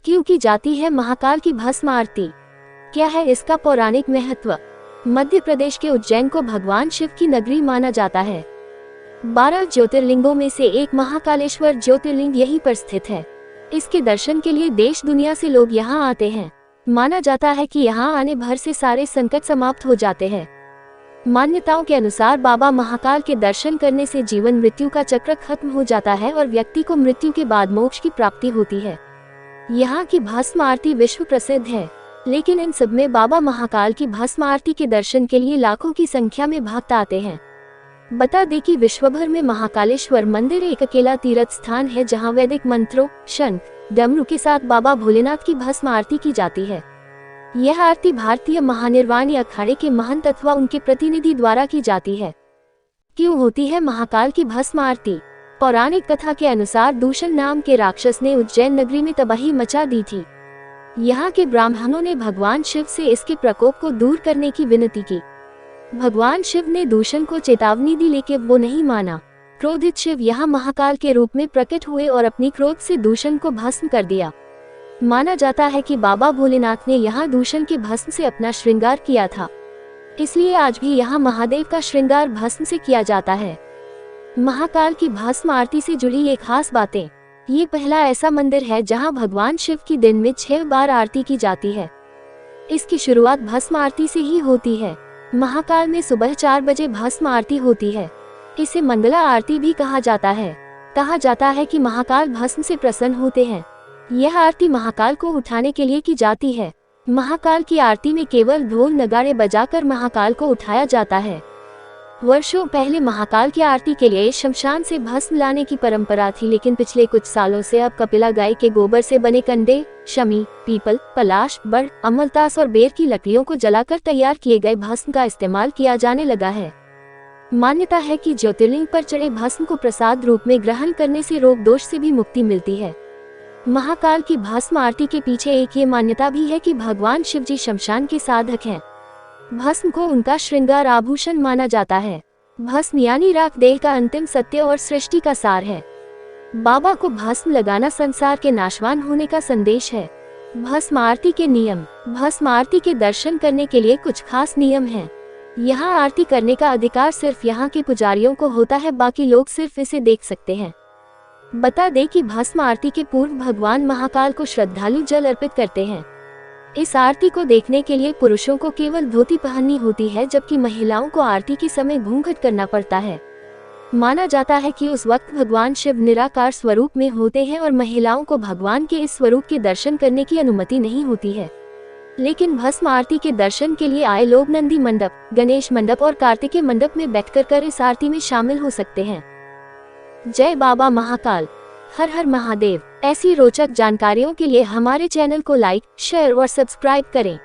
क्यों की जाती है महाकाल की भस्म आरती? क्या है इसका पौराणिक महत्व? मध्य प्रदेश के उज्जैन को भगवान शिव की नगरी माना जाता है। 12 ज्योतिर्लिंगों में से एक महाकालेश्वर ज्योतिर्लिंग यहीं पर स्थित है। इसके दर्शन के लिए देश दुनिया से लोग यहाँ आते हैं। माना जाता है कि यहाँ आने भर से सारे संकट समाप्त हो जाते हैं। मान्यताओं के अनुसार बाबा महाकाल के दर्शन करने से जीवन मृत्यु का चक्र खत्म हो जाता है और व्यक्ति को मृत्यु के बाद मोक्ष की प्राप्ति होती है। यहाँ की भस्म आरती विश्व प्रसिद्ध है, लेकिन इन सब में बाबा महाकाल की भस्म आरती के दर्शन के लिए लाखों की संख्या में भक्त आते हैं। बता दें कि विश्वभर में महाकालेश्वर मंदिर एक अकेला तीर्थ स्थान है जहाँ वैदिक मंत्रों, शंख, डमरू के साथ बाबा भोलेनाथ की भस्म आरती की जाती है। यह आरती भारतीय महानिर्वाणी अखाड़े के महंत अथवा उनके प्रतिनिधि द्वारा की जाती है। क्यों होती है महाकाल की भस्म आरती? पौराणिक कथा के अनुसार दूषण नाम के राक्षस ने उज्जैन नगरी में तबाही मचा दी थी। यहाँ के ब्राह्मणों ने भगवान शिव से इसके प्रकोप को दूर करने की विनती की। भगवान शिव ने दूषण को चेतावनी दी, लेकिन वो नहीं माना। क्रोधित शिव यहाँ महाकाल के रूप में प्रकट हुए और अपनी क्रोध से दूषण को भस्म कर दिया। माना जाता है कि बाबा भोलेनाथ ने यहाँ दूषण के भस्म से अपना श्रृंगार किया था, इसलिए आज भी यहाँ महादेव का श्रृंगार भस्म से किया जाता है। महाकाल की भस्म आरती से जुड़ी ये खास बातें। ये पहला ऐसा मंदिर है जहाँ भगवान शिव की दिन में 6 बार आरती की जाती है। इसकी शुरुआत भस्म आरती से ही होती है। महाकाल में सुबह 4 बजे भस्म आरती होती है। इसे मंगला आरती भी कहा जाता है। कहा जाता है कि महाकाल भस्म से प्रसन्न होते हैं। यह आरती महाकाल को उठाने के लिए की जाती है। महाकाल की आरती में केवल ढोल नगाड़े बजाकर महाकाल को उठाया जाता है। वर्षों पहले महाकाल की आरती के लिए शमशान से भस्म लाने की परंपरा थी, लेकिन पिछले कुछ सालों से अब कपिला गाय के गोबर से बने कंडे, शमी, पीपल, पलाश, बड़, अमलतास और बेर की लकड़ियों को जलाकर तैयार किए गए भस्म का इस्तेमाल किया जाने लगा है। मान्यता है कि ज्योतिर्लिंग पर चढ़े भस्म को प्रसाद रूप में ग्रहण करने से रोग दोष से भी मुक्ति मिलती है। महाकाल की भस्म आरती के पीछे एक ये मान्यता भी है कि भगवान शिव जी शमशान के साधक हैं। भस्म को उनका श्रृंगार आभूषण माना जाता है। भस्म यानी राख देह का अंतिम सत्य और सृष्टि का सार है। बाबा को भस्म लगाना संसार के नाशवान होने का संदेश है। भस्म आरती के नियम। भस्म आरती के दर्शन करने के लिए कुछ खास नियम हैं। यहाँ आरती करने का अधिकार सिर्फ यहाँ के पुजारियों को होता है, बाकी लोग सिर्फ इसे देख सकते हैं। बता दें कि भस्म आरती के पूर्व भगवान महाकाल को श्रद्धालु जल अर्पित करते हैं। इस आरती को देखने के लिए पुरुषों को केवल धोती पहननी होती है, जबकि महिलाओं को आरती के समय घूंघट करना पड़ता है। माना जाता है कि उस वक्त भगवान शिव निराकार स्वरूप में होते हैं और महिलाओं को भगवान के इस स्वरूप के दर्शन करने की अनुमति नहीं होती है। लेकिन भस्म आरती के दर्शन के लिए आए लोग नंदी मंडप, गणेश मंडप और कार्तिकेय मंडप में बैठकर इस आरती में शामिल हो सकते हैं। जय बाबा महाकाल। हर हर महादेव। ऐसी रोचक जानकारियों के लिए हमारे चैनल को लाइक, शेयर और सब्सक्राइब करें।